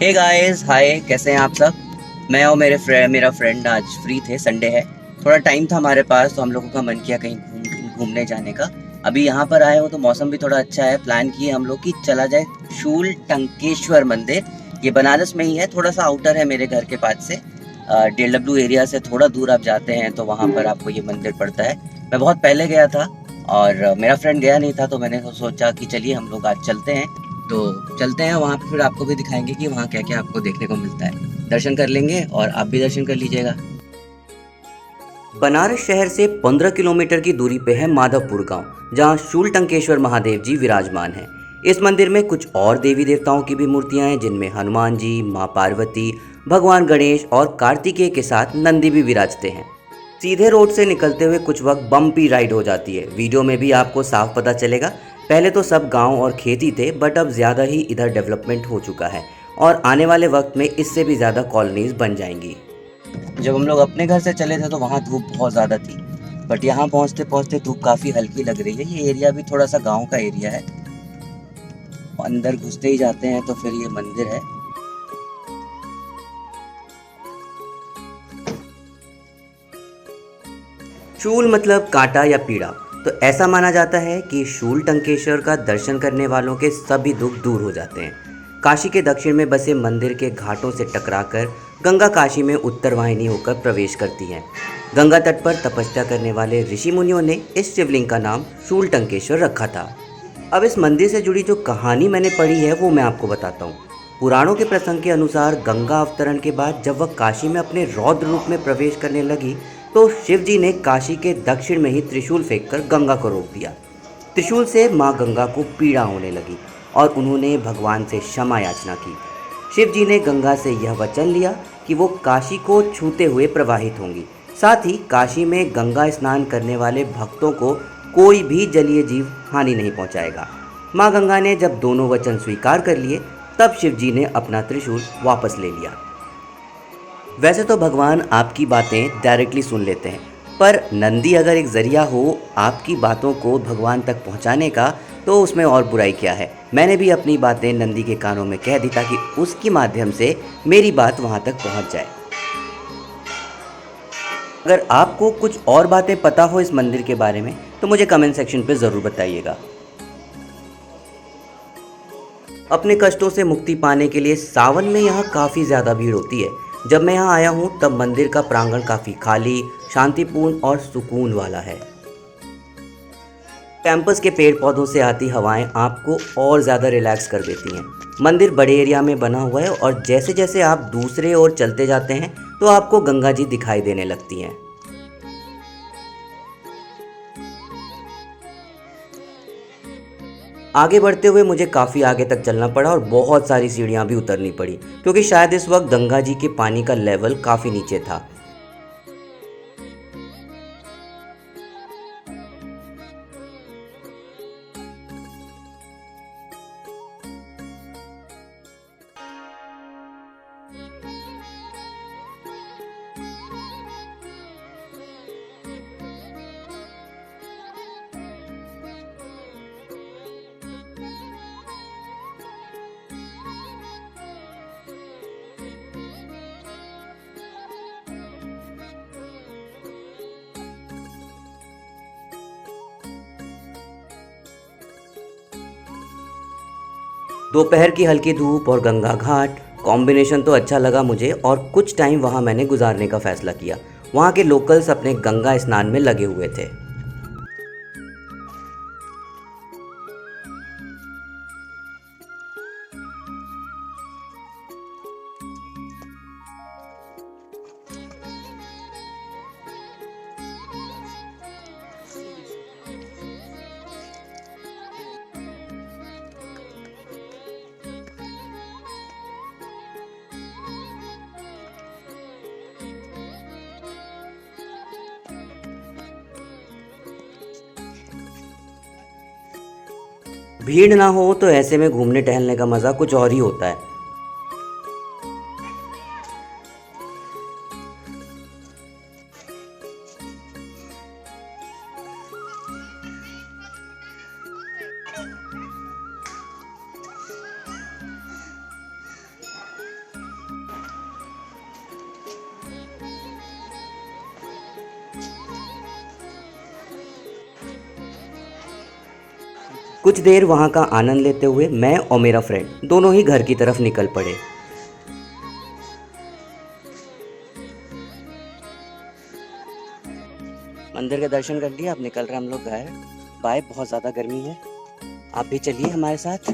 Hey guys, हाय, कैसे हैं आप सब। मैं और मेरा फ्रेंड आज फ्री थे, संडे है। थोड़ा टाइम था हमारे पास, तो हम लोगों का मन किया कहीं घूमने जाने का। अभी यहाँ पर आए हो तो मौसम भी थोड़ा अच्छा है। प्लान किए हम लोग कि चला जाए शूल टंकेश्वर मंदिर। ये बनारस में ही है, थोड़ा सा आउटर है मेरे घर के पास से। DLW एरिया से थोड़ा दूर आप जाते हैं तो वहाँ पर आपको ये मंदिर पड़ता है। मैं बहुत पहले गया था और मेरा फ्रेंड गया नहीं था, तो मैंने सोचा कि चलिए हम लोग आज चलते हैं। तो चलते हैं वहाँ पे, फिर आपको भी दिखाएंगे कि वहाँ क्या क्या आपको देखने को मिलता है। दर्शन कर लेंगे और आप भी दर्शन कर लीजिएगा। बनारस शहर से 15 किलोमीटर की दूरी पे है माधवपुर गांव, जहां शूलटंकेश्वर महादेव जी विराजमान हैं। इस मंदिर में कुछ और देवी देवताओं की भी मूर्तियां हैं, जिनमें हनुमान जी, मां पार्वती, भगवान गणेश और कार्तिकेय के साथ नंदी भी विराजते हैं। सीधे रोड से निकलते हुए कुछ वक्त बम्पी राइड हो जाती है, वीडियो में भी आपको साफ पता चलेगा। पहले तो सब गांव और खेती थे, बट अब ज़्यादा ही इधर डेवलपमेंट हो चुका है और आने वाले वक्त में इससे भी ज़्यादा कॉलोनीज बन जाएंगी। जब हम लोग अपने घर से चले थे तो वहाँ धूप बहुत ज़्यादा थी, बट यहाँ पहुँचते पहुँचते धूप काफ़ी हल्की लग रही है। ये एरिया भी थोड़ा सा गांव का एरिया है। अंदर घुसते ही जाते हैं तो फिर ये मंदिर है। शूल मतलब कांटा या पीड़ा, तो ऐसा माना जाता है कि शूल टंकेश्वर का दर्शन करने वालों के सभी दुख दूर हो जाते हैं। काशी के दक्षिण में बसे मंदिर के घाटों से टकराकर गंगा काशी में उत्तर वाहिनी होकर प्रवेश करती है। गंगा तट पर तपस्या करने वाले ऋषि मुनियों ने इस शिवलिंग का नाम शूल टंकेश्वर रखा था। अब इस मंदिर से जुड़ी जो कहानी मैंने पढ़ी है वो मैं आपको बताता हूँ। पुराणों के प्रसंग के अनुसार गंगा अवतरण के बाद जब वह काशी में अपने रौद्र रूप में प्रवेश करने लगी, तो शिव जी ने काशी के दक्षिण में ही त्रिशूल फेंककर गंगा को रोक दिया। त्रिशूल से माँ गंगा को पीड़ा होने लगी और उन्होंने भगवान से क्षमा याचना की। शिव जी ने गंगा से यह वचन लिया कि वो काशी को छूते हुए प्रवाहित होंगी। साथ ही काशी में गंगा स्नान करने वाले भक्तों को कोई भी जलीय जीव हानि नहीं पहुंचाएगा। माँ गंगा ने जब दोनों वचन स्वीकार कर लिए, तब शिव जी ने अपना त्रिशूल वापस ले लिया। वैसे तो भगवान आपकी बातें डायरेक्टली सुन लेते हैं, पर नंदी अगर एक ज़रिया हो आपकी बातों को भगवान तक पहुंचाने का, तो उसमें और बुराई क्या है। मैंने भी अपनी बातें नंदी के कानों में कह दी ताकि उसके माध्यम से मेरी बात वहां तक पहुंच जाए। अगर आपको कुछ और बातें पता हो इस मंदिर के बारे में तो मुझे कमेंट सेक्शन पे ज़रूर बताइएगा। अपने कष्टों से मुक्ति पाने के लिए सावन में यहाँ काफ़ी ज़्यादा भीड़ होती है। जब मैं यहाँ आया हूँ तब मंदिर का प्रांगण काफ़ी खाली, शांतिपूर्ण और सुकून वाला है। कैंपस के पेड़ पौधों से आती हवाएं आपको और ज़्यादा रिलैक्स कर देती हैं। मंदिर बड़े एरिया में बना हुआ है और जैसे जैसे आप दूसरे ओर चलते जाते हैं तो आपको गंगा जी दिखाई देने लगती हैं। आगे बढ़ते हुए मुझे काफ़ी आगे तक चलना पड़ा और बहुत सारी सीढ़ियाँ भी उतरनी पड़ी, क्योंकि शायद इस वक्त गंगा जी के पानी का लेवल काफ़ी नीचे था। दोपहर की हल्की धूप और गंगा घाट कॉम्बिनेशन तो अच्छा लगा मुझे, और कुछ टाइम वहाँ मैंने गुजारने का फ़ैसला किया। वहाँ के लोकल्स अपने गंगा स्नान में लगे हुए थे। भीड़ ना हो तो ऐसे में घूमने टहलने का मज़ा कुछ और ही होता है। कुछ देर वहाँ का आनंद लेते हुए मैं और मेरा फ्रेंड दोनों ही घर की तरफ निकल पड़े। मंदिर के दर्शन कर लिए, अब निकल रहे हम लोग घर। बाय, बहुत ज़्यादा गर्मी है, आप भी चलिए हमारे साथ।